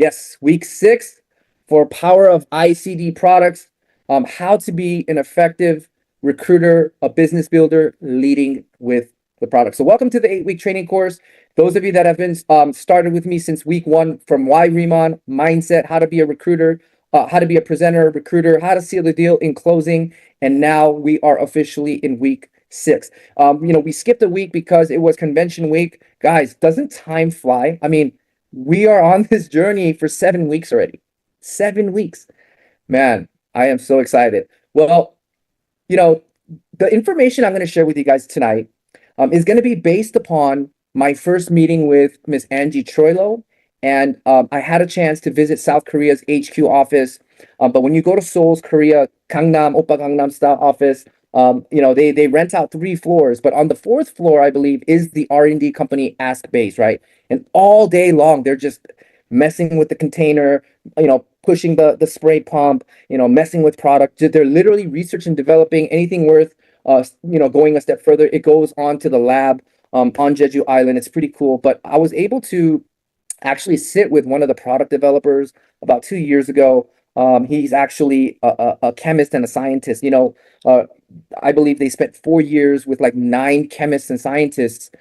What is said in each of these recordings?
Yes, week 6 for Power of ICD products, how to be an effective recruiter, a business builder, leading with the product. So welcome to the 8-week training course. Those of you that have been started with me since week 1, from why Riemann, mindset, how to be a recruiter, how to be a presenter, recruiter, how to seal the deal in closing, and now we are officially in week 6. We skipped a week because it was convention week. Guys, doesn't time fly? I mean, we are on this journey for 7 weeks already. 7 weeks. Man, I am so excited. Well, the information I'm going to share with you guys tonight is going to be based upon my first meeting with Miss Angie Troilo. And I had a chance to visit South Korea's HQ office. But when you go to Seoul's Korea, Gangnam, Oppa Gangnam style office, they rent out 3 floors. But on the 4th floor, I believe, is the R&D company Ask Base, right? And all day long, they're just messing with the container, pushing the spray pump, messing with product. They're literally research and developing anything worth, going a step further. It goes on to the lab on Jeju Island. It's pretty cool. But I was able to actually sit with one of the product developers about 2 years ago. He's actually a chemist and a scientist. I believe they spent 4 years with like 9 chemists and scientists,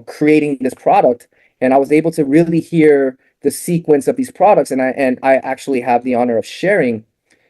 creating this product. And I was able to really hear the sequence of these products. And I actually have the honor of sharing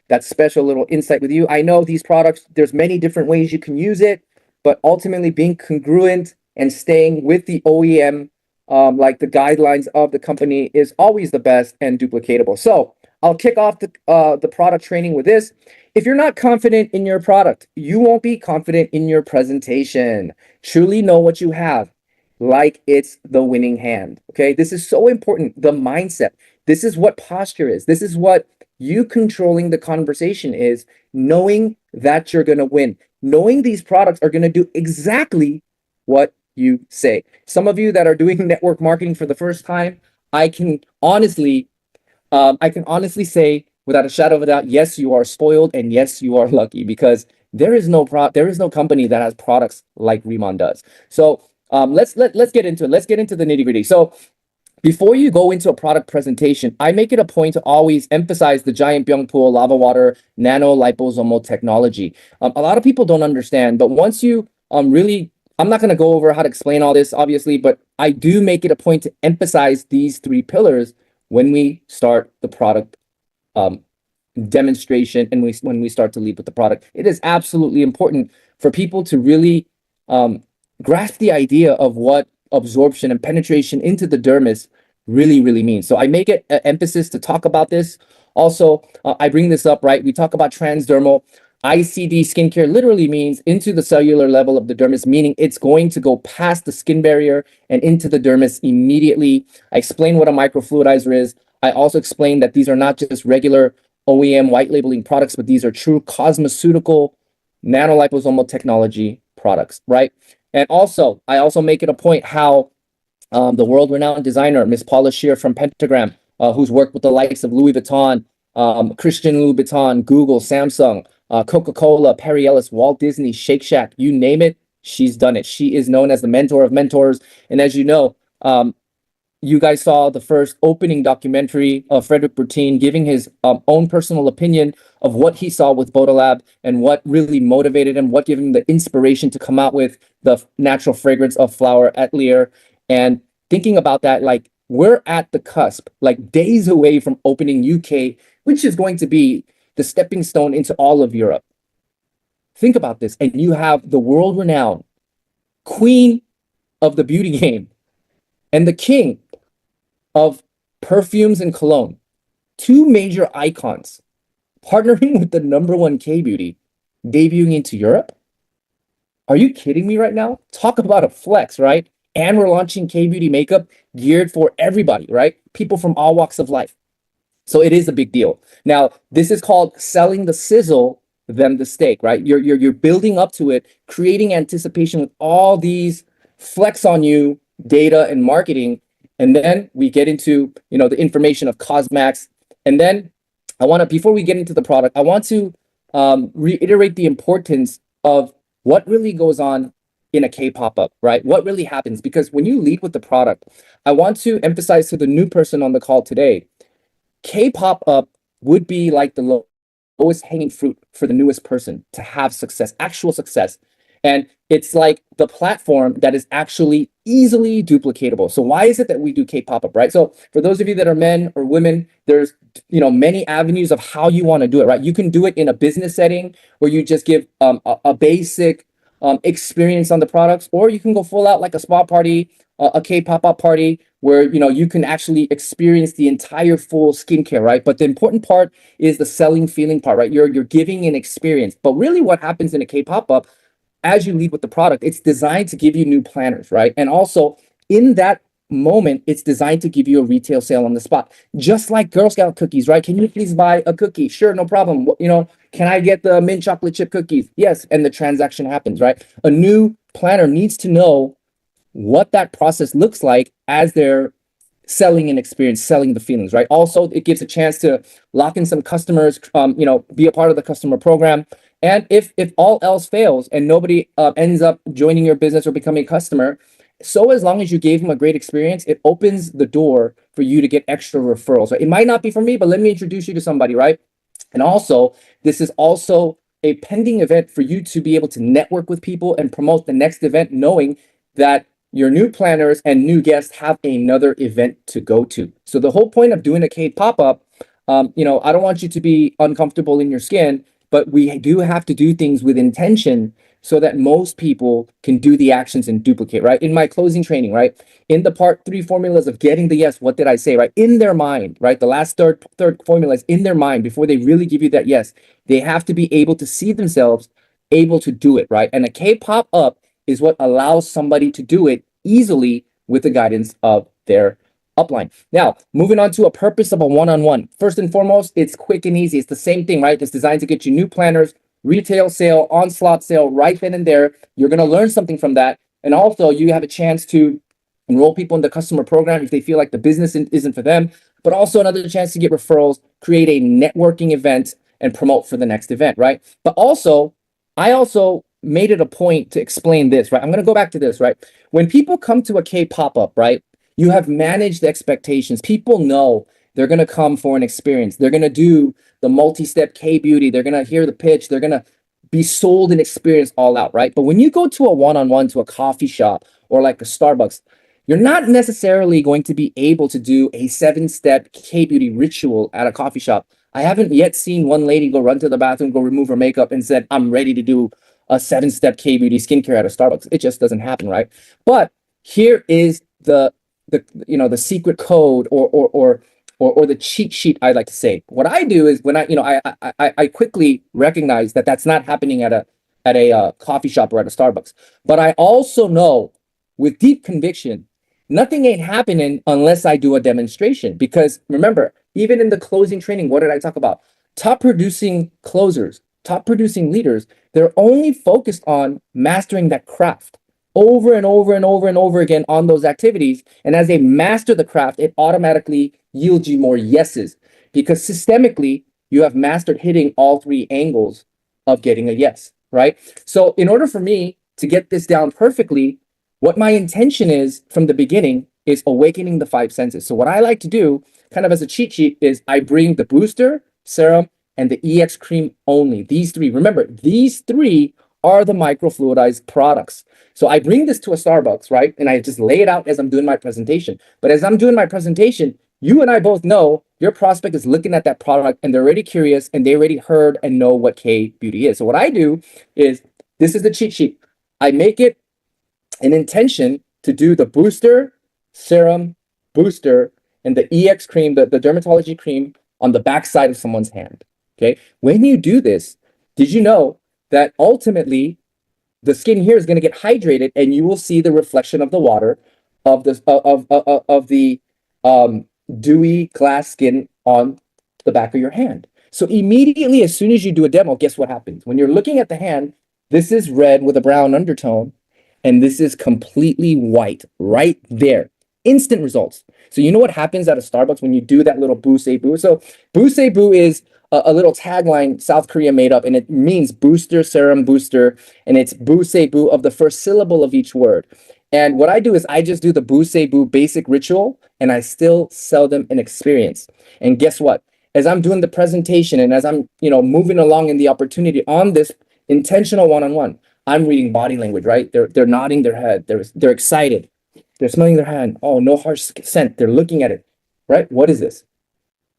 that special little insight with you. I know these products, there's many different ways you can use it, but ultimately being congruent and staying with the OEM, like the guidelines of the company, is always the best and duplicatable. So I'll kick off the product training with this. If you're not confident in your product, you won't be confident in your presentation. Truly know what you have, like it's the winning hand. Okay, this is so important. The mindset. This is what posture is. This is what you controlling the conversation is. Knowing that you're going to win. Knowing these products are going to do exactly what you say. Some of you that are doing network marketing for the first time, I can honestly say without a shadow of a doubt, yes, you are spoiled, and yes, you are lucky, because there is no company that has products like Riemann does. So let's get into it. Let's get into the nitty-gritty. So before you go into a product presentation, I make it a point to always emphasize the giant Byungpool lava water nano liposomal technology. A lot of people don't understand, but once you really, I'm not going to go over how to explain all this, obviously, but I do make it a point to emphasize these 3 pillars when we start the product demonstration and when we start to lead with the product. It is absolutely important for people to really grasp the idea of what absorption and penetration into the dermis really means. So I make it an emphasis to talk about this. Also, I bring this up, right? We talk about transdermal. ICD skincare literally means into the cellular level of the dermis, meaning it's going to go past the skin barrier and into the dermis immediately. I explain what a microfluidizer is. I also explain that these are not just regular OEM white labeling products, but these are true cosmeceutical nanoliposomal technology products, right? And also, I also make it a point how the world-renowned designer, Miss Paula Scheer from Pentagram, who's worked with the likes of Louis Vuitton, Christian Louboutin, Google, Samsung, Coca-Cola, Perry Ellis, Walt Disney, Shake Shack, you name it, she's done it. She is known as the mentor of mentors. And as you know, you guys saw the first opening documentary of Frederick Bertin giving his own personal opinion of what he saw with Bodolab and what really motivated him, what gave him the inspiration to come out with the natural fragrance of flower at Lear. And thinking about that, like, we're at the cusp, like days away from opening UK, which is going to be the stepping stone into all of Europe. Think about this. And you have the world-renowned queen of the beauty game and the king of perfumes and cologne, 2 major icons partnering with the #1 K-beauty, debuting into Europe. Are you kidding me right now? Talk about a flex, right? And we're launching K-beauty makeup geared for everybody, right? People from all walks of life. So it is a big deal. Now, this is called selling the sizzle, then the steak, right? You're building up to it, creating anticipation with all these flex on you data and marketing. And then we get into, the information of Cosmax. And then before we get into the product, I want to reiterate the importance of what really goes on in a K pop-up, right? What really happens? Because when you lead with the product, I want to emphasize to the new person on the call today K-pop up would be like the lowest hanging fruit for the newest person to have success, actual success. And it's like the platform that is actually easily duplicatable. So why is it that we do K-pop up, right? So for those of you that are men or women, there's many avenues of how you want to do it, right? You can do it in a business setting where you just give a basic experience on the products, or you can go full out like a spa party, a K-pop up party, where you can actually experience the entire full skincare, right? But the important part is the selling feeling part, right? You're giving an experience. But really what happens in a K-pop up, as you lead with the product, it's designed to give you new planners, right? And also in that moment, it's designed to give you a retail sale on the spot. Just like Girl Scout cookies, right? Can you please buy a cookie? Sure, no problem. Can I get the mint chocolate chip cookies? Yes. And the transaction happens, right? A new planner needs to know what that process looks like as they're selling an experience, selling the feelings, right? Also, it gives a chance to lock in some customers, be a part of the customer program. And if all else fails and nobody ends up joining your business or becoming a customer, so as long as you gave them a great experience, it opens the door for you to get extra referrals. Right? It might not be for me, but let me introduce you to somebody, right? And also, this is also a pending event for you to be able to network with people and promote the next event, knowing that your new planners and new guests have another event to go to. So the whole point of doing a K pop-up, I don't want you to be uncomfortable in your skin, but we do have to do things with intention so that most people can do the actions and duplicate, right? In my closing training, right? In the part 3 formulas of getting the yes, what did I say, right? In their mind, right? The last third formula is in their mind before they really give you that yes. They have to be able to see themselves able to do it, right? And a K pop up is what allows somebody to do it easily with the guidance of their upline. Now, moving on to a purpose of a one-on-one. First and foremost, it's quick and easy. It's the same thing, right? It's designed to get you new planners, retail sale, onslaught sale right then and there. You're going to learn something from that. And also, you have a chance to enroll people in the customer program if they feel like the business isn't for them, but also another chance to get referrals, create a networking event, and promote for the next event, right? But also, I also made it a point to explain this, right? I'm going to go back to this, right? When people come to a K pop-up, right, you have managed expectations. People know they're going to come for an experience. They're going to do the multi-step K beauty. They're going to hear the pitch. They're going to be sold an experience all out, right? But when you go to a one-on-one, to a coffee shop or like a Starbucks, you're not necessarily going to be able to do a 7-step K beauty ritual at a coffee shop. I haven't yet seen one lady go run to the bathroom, go remove her makeup, and said, I'm ready to do a 7-step K beauty skincare at a Starbucks. It just doesn't happen, right? But here is the secret code or the cheat sheet, I like to say. What I do is when I quickly recognize that that's not happening at a coffee shop or at a Starbucks. But I also know with deep conviction, nothing ain't happening unless I do a demonstration. Because remember, even in the closing training, what did I talk about? Top producing closers, top producing leaders, they're only focused on mastering that craft over and over and over and over again on those activities. And as they master the craft, it automatically yields you more yeses because systemically you have mastered hitting all 3 angles of getting a yes, right? So in order for me to get this down perfectly, what my intention is from the beginning is awakening the 5 senses. So what I like to do kind of as a cheat sheet is I bring the booster, serum, and the EX cream only. These 3, remember, these 3 are the microfluidized products. So I bring this to a Starbucks, right? And I just lay it out as I'm doing my presentation. But as I'm doing my presentation, you and I both know your prospect is looking at that product and they're already curious and they already heard and know what K beauty is. So what I do is, this is the cheat sheet. I make it an intention to do the booster, serum, booster, and the EX cream, the dermatology cream on the backside of someone's hand. Okay. When you do this, did you know that ultimately the skin here is going to get hydrated and you will see the reflection of the water of the dewy glass skin on the back of your hand. So immediately, as soon as you do a demo, guess what happens? When you're looking at the hand, this is red with a brown undertone, and this is completely white right there. Instant results. So you know what happens at a Starbucks when you do that little boo say boo? So boo say boo is a little tagline South Korea made up, and it means booster, serum, booster, and it's boo say boo of the first syllable of each word. And what I do is I just do the boo say boo basic ritual and I still sell them an experience. And guess what? As I'm doing the presentation and as I'm, moving along in the opportunity on this intentional one-on-one, I'm reading body language, right? They're nodding their head. They're excited. They're smelling their hand. Oh, no harsh scent. They're looking at it, right? What is this?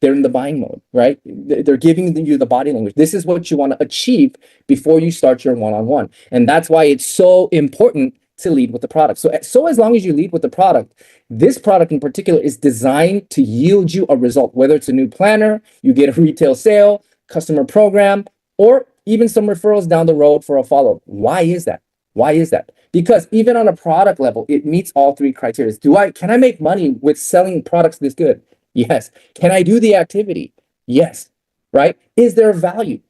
They're in the buying mode, right? They're giving you the body language. This is what you want to achieve before you start your one-on-one. And that's why it's so important to lead with the product. So as long as you lead with the product, this product in particular is designed to yield you a result, whether it's a new planner, you get a retail sale, customer program, or even some referrals down the road for a follow-up. Why is that? Why is that? Because even on a product level, it meets all three criteria. Can I make money with selling products this good? Yes. Can I do the activity? Yes. Right? Is there value?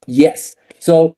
Yes. So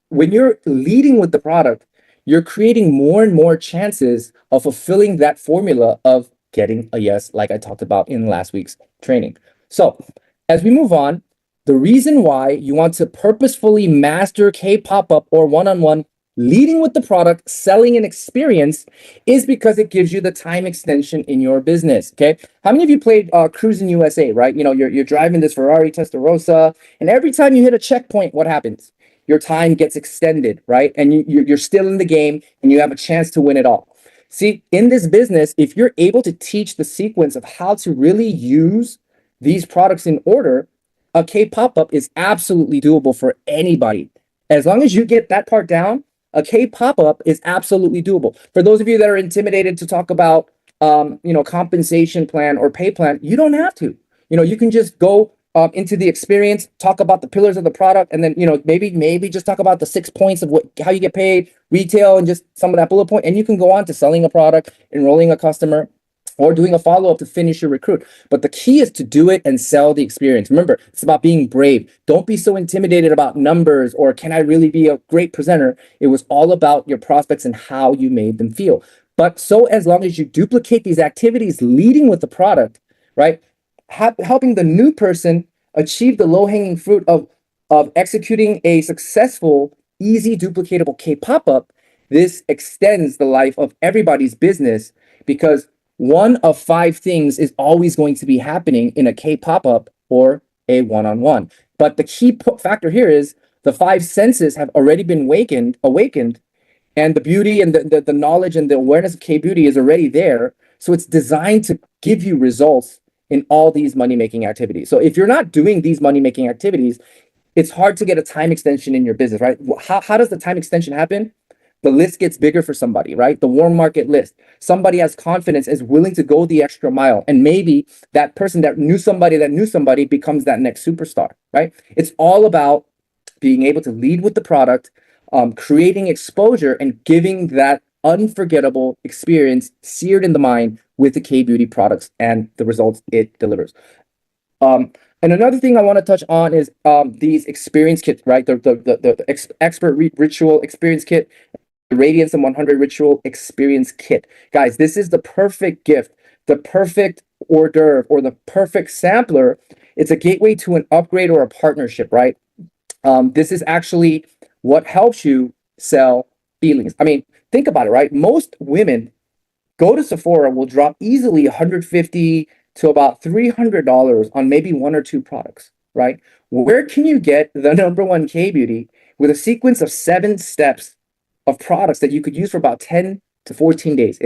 when you're leading with the product, you're creating more and more chances of fulfilling that formula of getting a yes, like I talked about in last week's training. So as we move on, the reason why you want to purposefully master K pop-up or one-on-one leading with the product, selling an experience is because it gives you the time extension in your business. Okay. How many of you played Cruising USA, right? You're driving this Ferrari Testarossa, and every time you hit a checkpoint, what happens? Your time gets extended, right? And you're still in the game and you have a chance to win it all. See, in this business, if you're able to teach the sequence of how to really use these products in order, a K pop-up is absolutely doable for anybody. As long as you get that part down, a K pop-up is absolutely doable. For those of you that are intimidated to talk about, compensation plan or pay plan, you don't have to. You can just go into the experience, talk about the pillars of the product, and then maybe just talk about the 6 points of how you get paid, retail, and just some of that bullet point. And you can go on to selling a product, enrolling a customer, or doing a follow-up to finish your recruit. But the key is to do it and sell the experience. Remember, it's about being brave. Don't be so intimidated about numbers or can I really be a great presenter? It was all about your prospects and how you made them feel. But so as long as you duplicate these activities leading with the product, right? Helping the new person achieve the low-hanging fruit of executing a successful, easy, duplicatable K pop-up, this extends the life of everybody's business because one of 5 things is always going to be happening in a K pop-up or a one-on-one. But the key factor here is the 5 senses have already been awakened, and the beauty and the knowledge and the awareness of K beauty is already there. So it's designed to give you results in all these money-making activities. So if you're not doing these money-making activities, it's hard to get a time extension in your business, right? How does the time extension happen? The list gets bigger for somebody, right? The warm market list. Somebody has confidence, is willing to go the extra mile. And maybe that person that knew somebody becomes that next superstar, right? It's all about being able to lead with the product, creating exposure and giving that unforgettable experience seared in the mind with the K Beauty products and the results it delivers. And another thing I want to touch on is these experience kits, right? The expert ritual experience kit, the Radiance and 100 Ritual Experience Kit. Guys, this is the perfect gift, the perfect hors d'oeuvre, or the perfect sampler. It's a gateway to an upgrade or a partnership, right? This is actually what helps you sell feelings. I mean, think about it, right? Most women go to Sephora will drop easily $150 to about $300 on maybe 1 or 2 products, right? Where can you get the number 1 K beauty with a sequence of 7 steps of products that you could use for about 10 to 14 days,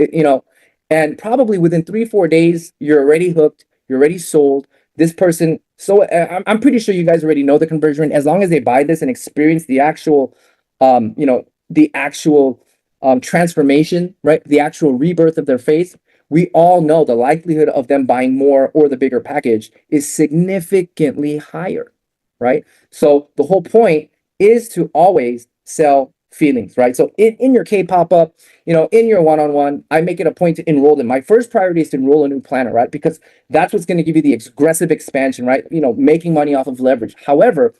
and probably within 3-4 days, you're already hooked, you're already sold. This person, so I'm pretty sure you guys already know the conversion rate. As long as they buy this and experience the actual, transformation, right? The actual rebirth of their face, we all know the likelihood of them buying more or the bigger package is significantly higher, right? So the whole point is to always sell feelings, right? So in your K pop-up, in your one-on-one, I make it a point to enroll them. My first priority is to enroll a new planner, right? Because that's what's going to give you the aggressive expansion, right? Making money off of leverage. However,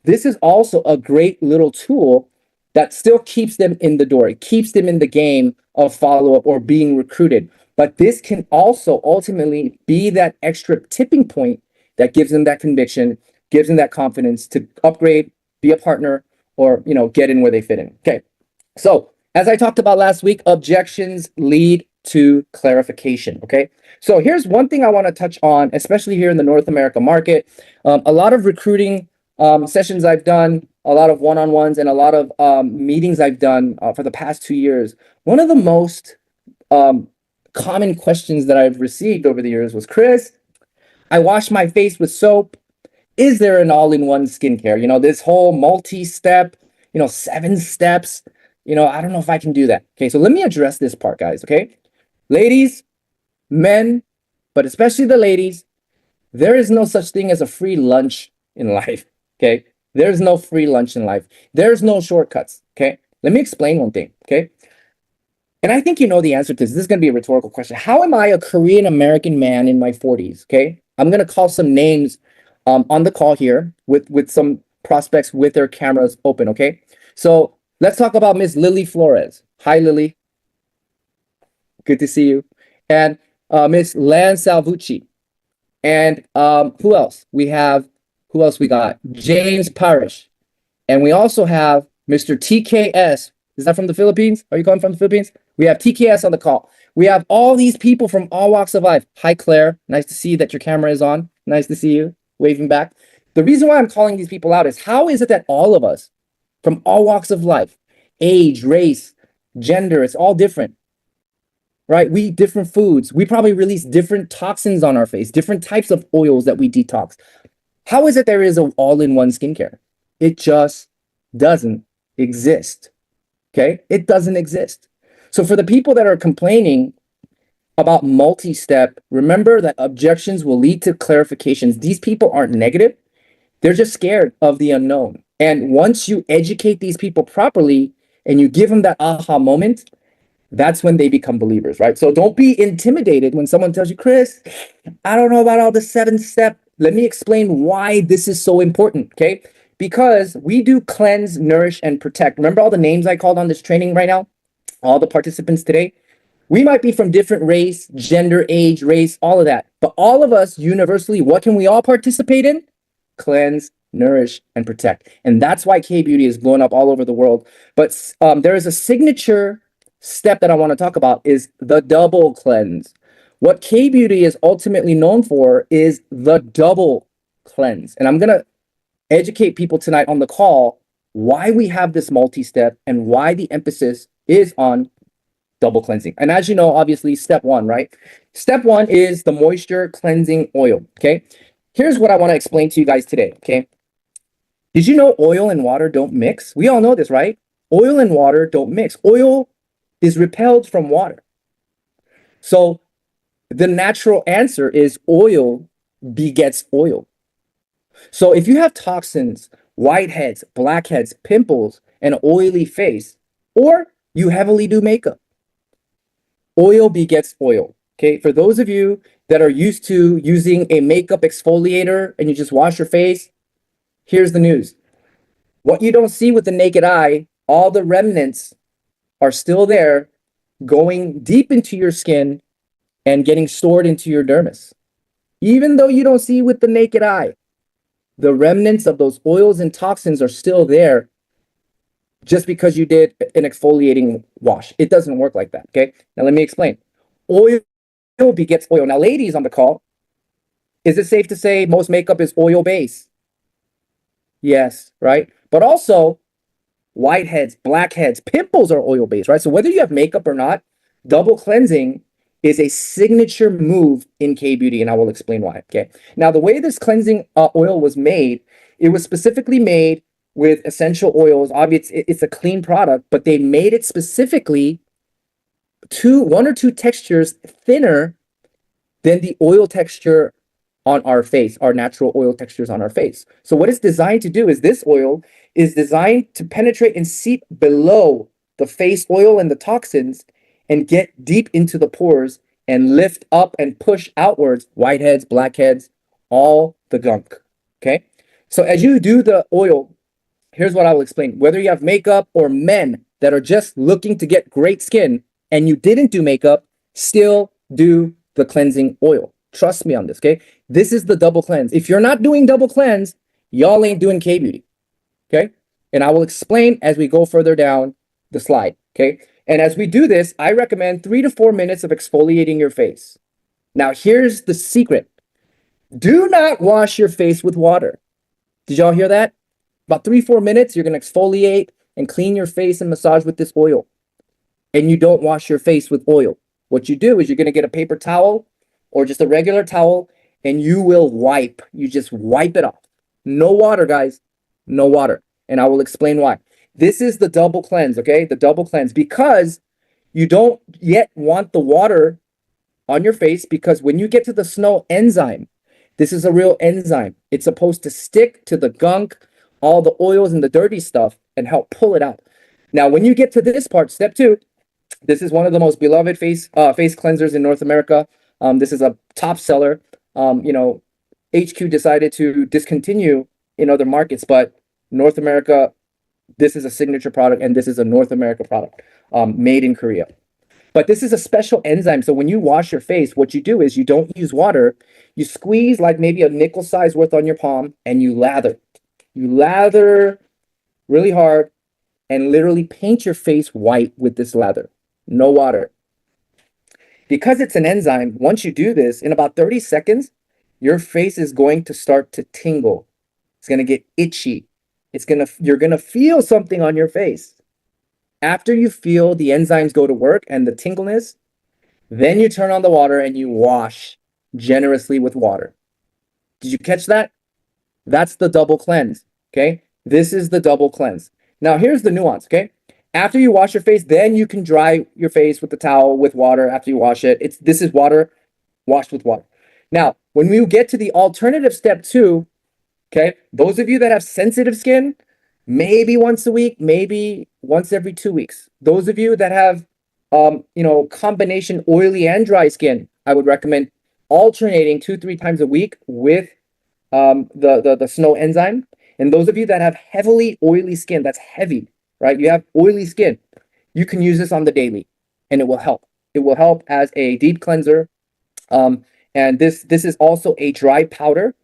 this is also a great little tool that still keeps them in the door. It keeps them in the game of follow-up or being recruited. But this can also ultimately be that extra tipping point that gives them that conviction, gives them that confidence to upgrade, be a partner, or get in where they fit in. Okay, so As I talked about last week, objections lead to clarification. Okay. So here's one thing I want to touch on, especially here in the North America market. A lot of recruiting sessions I've done, a lot of one-on-ones, and a lot of meetings I've done for the past 2 years. One of the most common questions that I've received over the years was, Chris, I wash my face with soap. Is there an all-in-one skincare? This whole multi-step, 7 steps. I don't know if I can do that. Okay, so let me address this part, guys. Okay, ladies, men, but especially the ladies, there is no such thing as a free lunch in life. Okay, there's no free lunch in life. There's no shortcuts. Okay, let me explain one thing. Okay, and I think you know the answer to this. This is going to be a rhetorical question. How am I a Korean American man in my 40s? Okay, I'm going to call some names on the call here with some prospects with their cameras open. Okay, so let's talk about Miss Lily Flores. Hi, Lily. Good to see you. And Miss Lan Salvucci. And who else? Who else we got? James Parish. And we also have Mr. TKS. Is that from the Philippines? Are you calling from the Philippines? We have TKS on the call. We have all these people from all walks of life. Hi, Claire. Nice to see that your camera is on. Nice to see you. Waving back. The reason why I'm calling these people out is, how is it that all of us from all walks of life, age, race, gender, it's all different, right? We eat different foods. We probably release different toxins on our face, different types of oils that we detox. How is it there is an all-in-one skincare? It just doesn't exist. Okay? It doesn't exist. So for the people that are complaining about multi-step, remember that objections will lead to clarifications. These people aren't negative. They're just scared of the unknown. And once you educate these people properly and you give them that aha moment, that's when they become believers, right? So don't be intimidated when someone tells you, Chris, I don't know about all the 7-step. Let me explain why this is so important, okay? Because we do cleanse, nourish, and protect. Remember all the names I called on this training right now? All the participants today? We might be from different race, gender, age, race, all of that. But all of us universally, what can we all participate in? Cleanse, nourish, and protect. And that's why K-Beauty is blowing up all over the world. But there is a signature step that I want to talk about, is the double cleanse. What K-Beauty is ultimately known for is the double cleanse. And I'm going to educate people tonight on the call why we have this multi-step and why the emphasis is on double cleansing. And as you know, obviously, step one, right? Step one is the moisture cleansing oil, okay? Here's what I want to explain to you guys today, okay? Did you know oil and water don't mix? We all know this, right? Oil and water don't mix. Oil is repelled from water. So the natural answer is oil begets oil. So if you have toxins, whiteheads, blackheads, pimples, and oily face, or you heavily do makeup, oil begets oil. Okay, for those of you that are used to using a makeup exfoliator and you just wash your face, here's the news. What you don't see with the naked eye, all the remnants are still there, going deep into your skin and getting stored into your dermis. Even though you don't see with the naked eye, the remnants of those oils and toxins are still there just because you did an exfoliating wash. It doesn't work like that, okay? Now let me explain. Oil begets oil. Now, ladies on the call, is it safe to say most makeup is oil-based? Yes, right? But also, whiteheads, blackheads, pimples are oil-based, right? So whether you have makeup or not, double cleansing is a signature move in K-Beauty, and I will explain why, okay? Now, the way this cleansing oil was made, it was specifically made with essential oils. Obviously, it's a clean product, but they made it specifically one or two textures thinner than the oil texture on our face, our natural oil textures on our face. So what it's designed to do is this oil is designed to penetrate and seep below the face oil and the toxins and get deep into the pores and lift up and push outwards whiteheads, blackheads, all the gunk, okay? So as you do the oil, here's what I will explain. Whether you have makeup or men that are just looking to get great skin and you didn't do makeup, still do the cleansing oil. Trust me on this, okay? This is the double cleanse. If you're not doing double cleanse, y'all ain't doing K-Beauty, okay? And I will explain as we go further down the slide, Okay. And as we do this, I recommend 3 to 4 minutes of exfoliating your face. Now, here's the secret. Do not wash your face with water. Did y'all hear that? About 3, 4 minutes, you're going to exfoliate and clean your face and massage with this oil. And you don't wash your face with oil. What you do is you're going to get a paper towel or just a regular towel and you will wipe. You just wipe it off. No water, guys. No water. And I will explain why. This is the double cleanse, okay? The double cleanse, because you don't yet want the water on your face, because when you get to the snow enzyme, this is a real enzyme. It's supposed to stick to the gunk, all the oils and the dirty stuff, and help pull it out. Now, when you get to this part, step 2, this is one of the most beloved face cleansers in North America. This is a top seller. HQ decided to discontinue in other markets, but North America, this is a signature product, and this is a North America product made in Korea. But this is a special enzyme. So when you wash your face, what you do is you don't use water. You squeeze like maybe a nickel size worth on your palm and you lather. You lather really hard and literally paint your face white with this lather. No water. Because it's an enzyme, once you do this, in about 30 seconds, your face is going to start to tingle. It's going to get itchy. You're going to feel something on your face. After you feel the enzymes go to work and the tingleness, then you turn on the water and you wash generously with water. Did you catch that? That's the double cleanse, okay? This is the double cleanse. Now, here's the nuance, okay? After you wash your face, then you can dry your face with the towel with water after you wash it. This is water washed with water. Now, when we get to the alternative step 2, okay, those of you that have sensitive skin, maybe once a week, maybe once every 2 weeks. Those of you that have, combination oily and dry skin, I would recommend alternating 2-3 times a week with the snow enzyme. And those of you that have heavily oily skin, that's heavy, right? You have oily skin, you can use this on the daily, and it will help. It will help as a deep cleanser. And this is also a dry powder.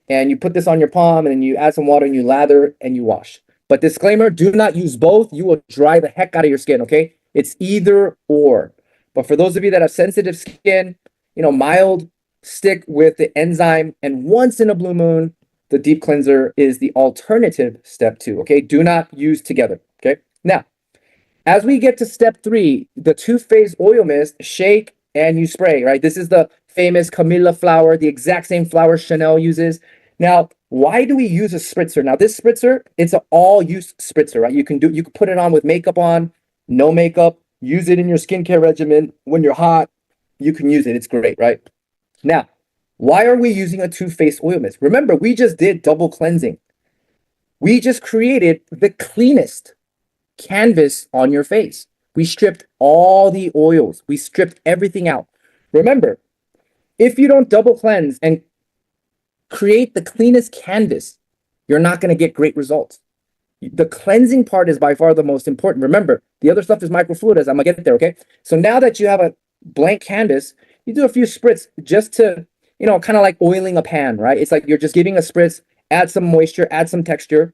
And you put this on your palm and you add some water and you lather and you wash. But disclaimer, do not use both. You will dry the heck out of your skin, okay? It's either or. But for those of you that have sensitive skin, mild, stick with the enzyme. And once in a blue moon, the deep cleanser is the alternative step 2, okay? Do not use together, okay? Now, as we get to step 3, the two-phase oil mist, shake and you spray, right? This is the famous Camilla flower, the exact same flower Chanel uses. Now, why do we use a spritzer? Now, this spritzer, it's an all-use spritzer, right? You can put it on with makeup on, no makeup, use it in your skincare regimen. When you're hot, you can use it. It's great, right? Now, why are we using a two-phase oil mist? Remember, we just did double cleansing. We just created the cleanest canvas on your face. We stripped all the oils. We stripped everything out. Remember, if you don't double cleanse and create the cleanest canvas, you're not going to get great results. The cleansing part is by far the most important. Remember, the other stuff is microfluidics. I'm going to get there, okay? So now that you have a blank canvas, you do a few spritz just to, kind of like oiling a pan, right? It's like you're just giving a spritz, add some moisture, add some texture,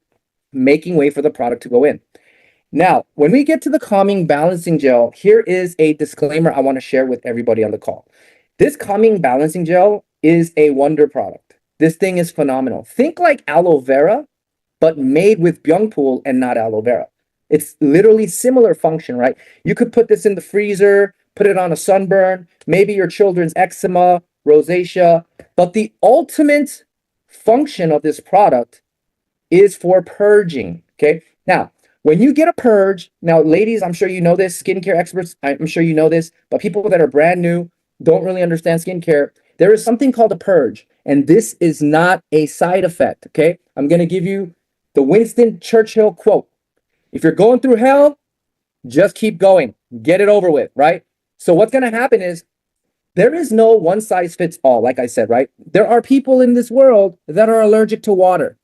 making way for the product to go in. Now, when we get to the calming balancing gel, here is a disclaimer I want to share with everybody on the call. This calming balancing gel is a wonder product. This thing is phenomenal. Think like aloe vera, but made with byungpool and not aloe vera. It's literally similar function, right? You could put this in the freezer, put it on a sunburn, maybe your children's eczema, rosacea, but the ultimate function of this product is for purging, okay? Now, when you get a purge, now ladies, I'm sure you know this, skincare experts, I'm sure you know this, but people that are brand new, don't really understand skincare, there is something called a purge, and this is not a side effect, okay? I'm going to give you the Winston Churchill quote. If you're going through hell, just keep going. Get it over with, right? So what's going to happen is there is no one size fits all, like I said, right? There are people in this world that are allergic to water,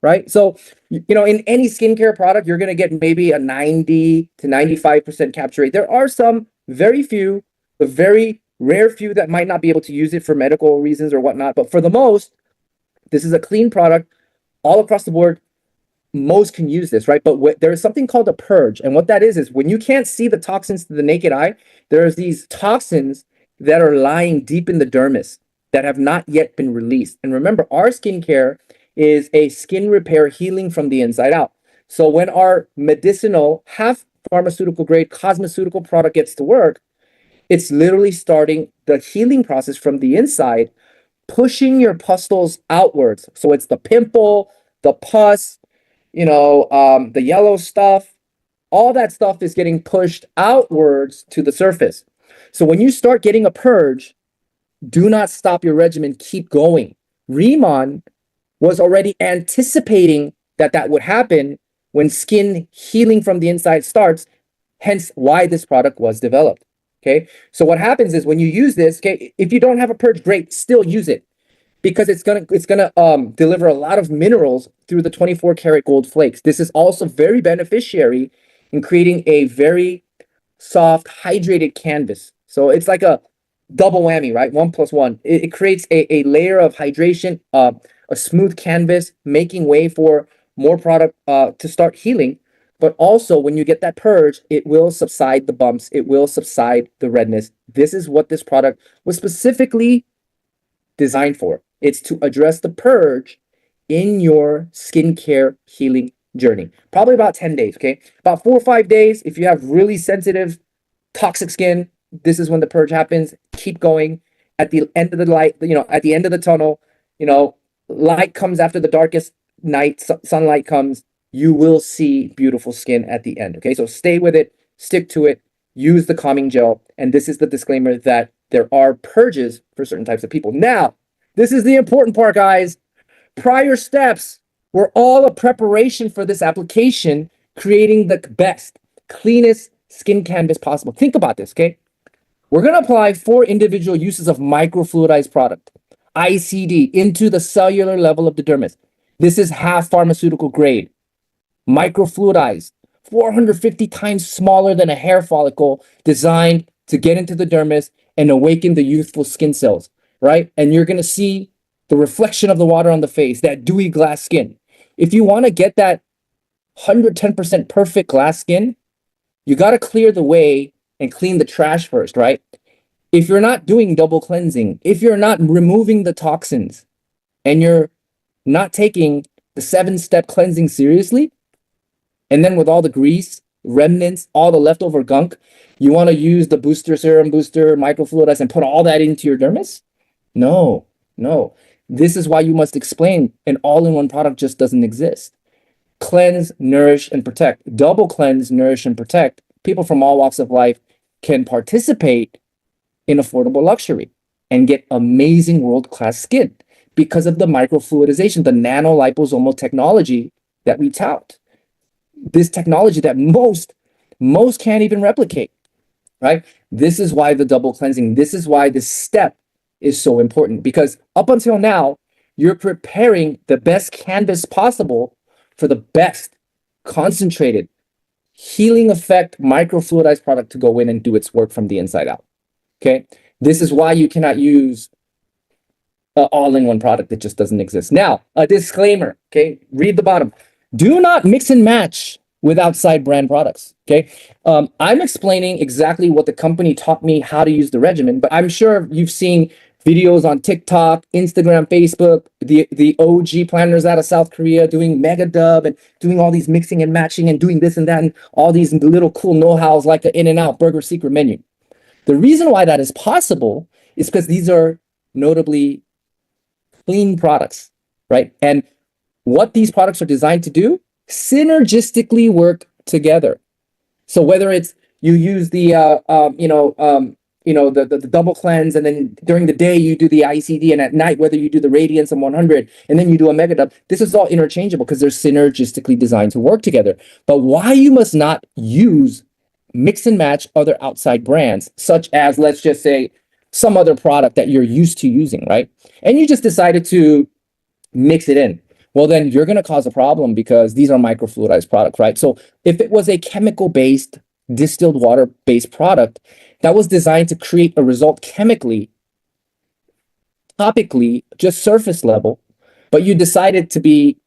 right? So, in any skincare product, you're going to get maybe a 90 to 95% capture rate. There are some very few, the very rare few that might not be able to use it for medical reasons or whatnot. But for the most, this is a clean product all across the board. most can use this, right? But there is something called a purge. And what that is when you can't see the toxins to the naked eye, there's these toxins that are lying deep in the dermis that have not yet been released. And remember, our skincare is a skin repair healing from the inside out. So when our medicinal, half pharmaceutical grade cosmeceutical product gets to work, it's literally starting the healing process from the inside, pushing your pustules outwards. So it's the pimple, the pus, the yellow stuff, all that stuff is getting pushed outwards to the surface. So when you start getting a purge, do not stop your regimen, keep going. Riemann was already anticipating that would happen when skin healing from the inside starts, hence why this product was developed. Okay, so what happens is when you use this, okay, if you don't have a purge, great, still use it because it's gonna deliver a lot of minerals through the 24 karat gold flakes. This is also very beneficiary in creating a very soft, hydrated canvas. So it's like a double whammy, right? 1+1. It creates a layer of hydration, a smooth canvas, making way for more product to start healing. But also, when you get that purge, it will subside the bumps. It will subside the redness. This is what this product was specifically designed for. It's to address the purge in your skincare healing journey. Probably about 10 days, okay? About 4 or 5 days. If you have really sensitive, toxic skin, this is when the purge happens. Keep going. At the end of the light, at the end of the tunnel, light comes after the darkest night, sunlight comes, you will see beautiful skin at the end, okay? So stay with it, stick to it, use the calming gel, and this is the disclaimer that there are purges for certain types of people. Now, this is the important part, guys. Prior steps were all a preparation for this application, creating the best, cleanest skin canvas possible. Think about this, okay? We're going to apply 4 individual uses of microfluidized product, ICD, into the cellular level of the dermis. This is half pharmaceutical grade, microfluidized, 450 times smaller than a hair follicle, designed to get into the dermis and awaken the youthful skin cells, right? And you're going to see the reflection of the water on the face, that dewy glass skin. If you want to get that 110% perfect glass skin, you got to clear the way and clean the trash first, right? If you're not doing double cleansing, if you're not removing the toxins, and you're not taking the 7-step cleansing seriously, and then with all the grease, remnants, all the leftover gunk, you want to use the booster, serum booster, microfluidize, and put all that into your dermis? No. This is why you must explain an all-in-one product just doesn't exist. Cleanse, nourish, and protect. Double cleanse, nourish, and protect. People from all walks of life can participate in affordable luxury and get amazing world-class skin because of the microfluidization, the nanoliposomal technology that we tout. This technology that most can't even replicate, right? This is why the double cleansing, this is why this step is so important, because up until now, you're preparing the best canvas possible for the best concentrated healing effect microfluidized product to go in and do its work from the inside out. Okay, this is why you cannot use an all-in-one product that just doesn't exist. Now, a disclaimer, okay, read the bottom. Do not mix and match with outside brand products, okay? I'm explaining exactly what the company taught me how to use the regimen, but I'm sure you've seen videos on TikTok, Instagram, Facebook, the OG planners out of South Korea doing mega dub and doing all these mixing and matching and doing this and that and all these little cool know-hows like the In-N-Out Burger secret menu. The reason why that is possible is because these are notably clean products, right? And what these products are designed to do, synergistically work together. So whether it's you use the the double cleanse, and then during the day you do the ICD, and at night whether you do the Radiance and 100, and then you do a Mega Dub, this is all interchangeable because they're synergistically designed to work together. But why you must not use mix and match other outside brands, such as, let's just say, some other product that you're used to using, right? And you just decided to mix it in. Well, then you're going to cause a problem because these are microfluidized products, right? So if it was a chemical-based, distilled water-based product that was designed to create a result chemically, topically, just surface level, but you decided to be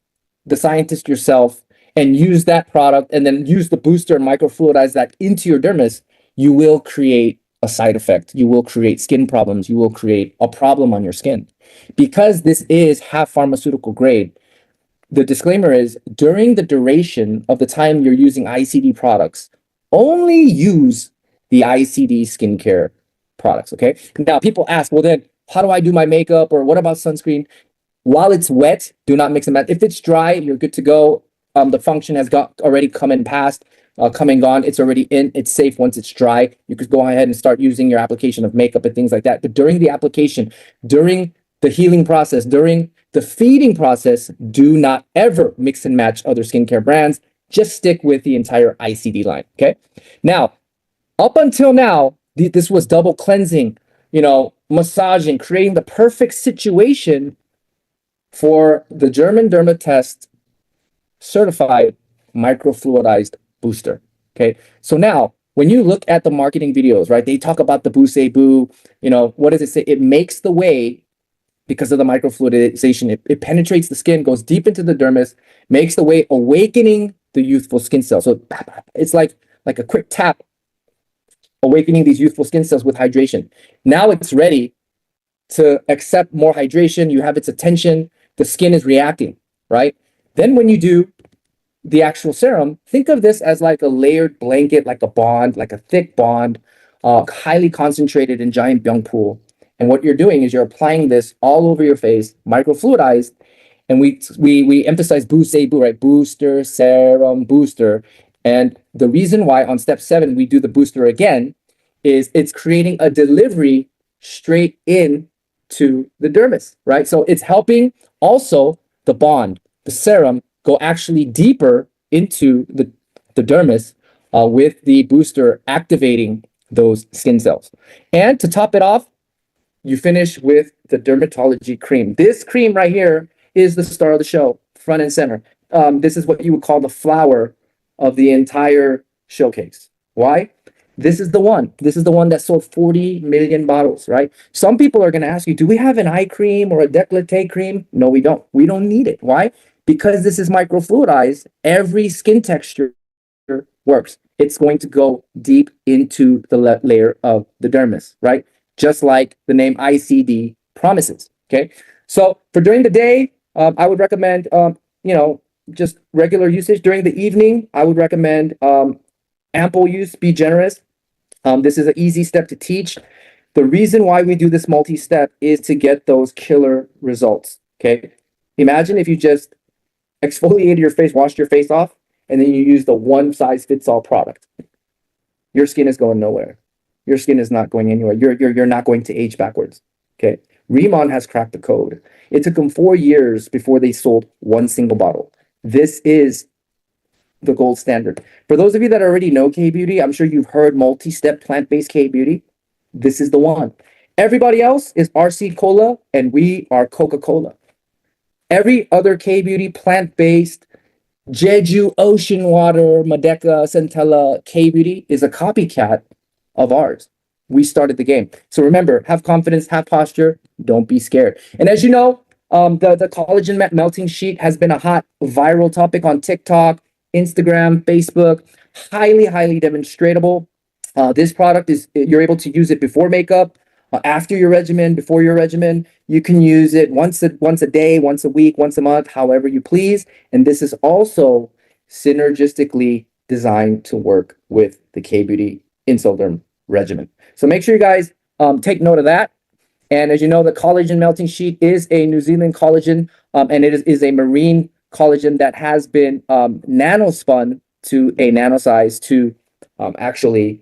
the scientist yourself and use that product and then use the booster and microfluidize that into your dermis, you will create a side effect. You will create skin problems. You will create a problem on your skin. Because this is half pharmaceutical grade, the disclaimer is during the duration of the time you're using ICD products, only use the ICD skincare products, okay? Now, people ask, well, then how do I do my makeup, or what about sunscreen? While it's wet, do not mix and match. If it's dry, you're good to go. The function has already come and passed, come and gone. It's already in. It's safe once it's dry. You could go ahead and start using your application of makeup and things like that. But during the application, during the healing process, during the feeding process, do not ever mix and match other skincare brands. Just stick with the entire ICD line, okay? Now, up until now, this was double cleansing, massaging, creating the perfect situation for the German Derma Test certified microfluidized booster. Okay. So now when you look at the marketing videos, right, they talk about the Boost Boo, what does it say? It makes the way because of the microfluidization. It penetrates the skin, goes deep into the dermis, makes the way, awakening the youthful skin cells. So it's like a quick tap, awakening these youthful skin cells with hydration. Now it's ready to accept more hydration. You have its attention. The skin is reacting, right? Then when you do the actual serum, think of this as like a layered blanket, like a bond, like a thick bond, highly concentrated in giant byung pool. And what you're doing is you're applying this all over your face, microfluidized, and we emphasize boost, right? Booster, serum, booster. And the reason why on step 7 we do the booster again is it's creating a delivery straight in to the dermis, right? So it's helping also the bond, the serum, go actually deeper into the dermis with the booster activating those skin cells. And to top it off, you finish with the dermatology cream. This cream right here is the star of the show, front and center. This is what you would call the flower of the entire showcase. Why? This is the one. This is the one that sold 40 million bottles, right? Some people are going to ask you, do we have an eye cream or a décolleté cream? No, we don't. We don't need it. Why? Because this is microfluidized, every skin texture works. It's going to go deep into the layer of the dermis, right? Just like the name ICD promises, okay? So for during the day, I would recommend, just regular usage. During the evening, I would recommend ample use, be generous. This is an easy step to teach. The reason why we do this multi-step is to get those killer results, okay? Imagine if you just exfoliated your face, washed your face off, and then you use the one-size-fits-all product. Your skin is going nowhere. Your skin is not going anywhere. You're not going to age backwards, okay? Remon has cracked the code. It took them 4 years before they sold one single bottle. This is the gold standard. For those of you that already know K-Beauty, I'm sure you've heard multi-step plant-based K-Beauty. This is the one. Everybody else is RC Cola, and we are Coca-Cola. Every other K-Beauty plant-based, Jeju ocean water, Madeca, Centella K-Beauty is a copycat of ours. We started the game. So remember, have confidence, have posture, don't be scared. And as you know, the collagen melting sheet has been a hot viral topic on TikTok, Instagram, Facebook, highly demonstratable. This product you're able to use it before makeup, after your regimen, before your regimen. You can use it once a day, once a week, once a month, however you please. And this is also synergistically designed to work with the K-Beauty Insolderm regimen. So make sure you guys take note of that. And as you know, the collagen melting sheet is a New Zealand collagen, and it is a marine collagen that has been nanospun to a nanosize to actually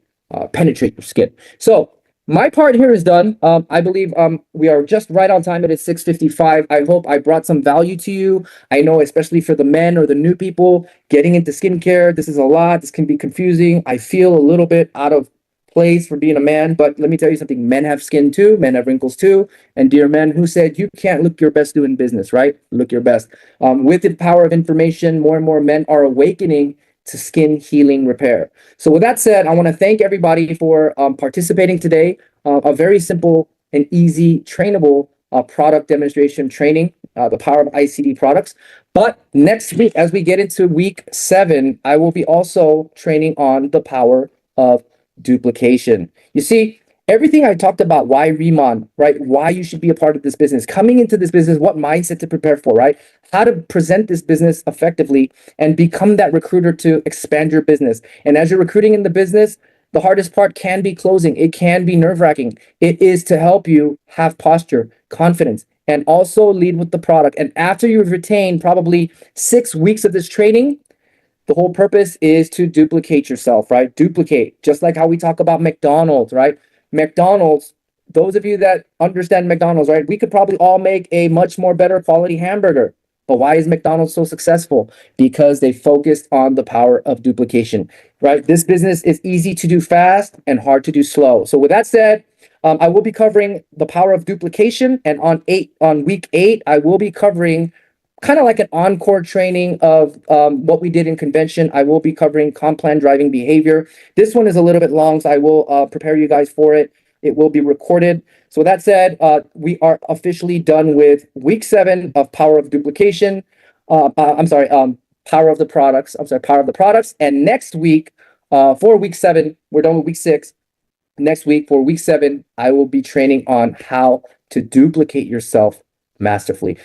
penetrate your skin. So my part here is done. I believe we are just right on time. It is 6:55. I hope I brought some value to you. I know, especially for the men or the new people getting into skincare, this is a lot. This can be confusing. I feel a little bit out of place for being a man, but let me tell you something. Men have skin too. Men have wrinkles too. And dear men, who said you can't look your best doing business, right? Look your best. With the power of information, more and more men are awakening to skin healing repair. So with that said, I want to thank everybody for participating today. A very simple and easy, trainable product demonstration training, the power of ICD products. But next week, as we get into week 7, I will be also training on the power of duplication. You see, everything I talked about, why Remon, right? Why you should be a part of this business, coming into this business, what mindset to prepare for, right? How to present this business effectively and become that recruiter to expand your business. And as you're recruiting in the business, the hardest part can be closing. It can be nerve-wracking. It is to help you have posture, confidence, and also lead with the product. And after you've retained probably 6 weeks of this training, the whole purpose is to duplicate yourself, right? Duplicate, just like how we talk about McDonald's, right? McDonald's, those of you that understand McDonald's, right? We could probably all make a much more better quality hamburger. But why is McDonald's so successful? Because they focused on the power of duplication, right? This business is easy to do fast and hard to do slow. So with that said, I will be covering the power of duplication, and on week 8, I will be covering kind of like an encore training of what we did in convention. I will be covering comp plan driving behavior. This one is a little bit long, so I will prepare you guys for it. It will be recorded. So with that said, we are officially done with week 7 of power of duplication. Power of the products. Power of the products. And next week, for week 7, we're done with week 6. Next week, for week 7, I will be training on how to duplicate yourself masterfully.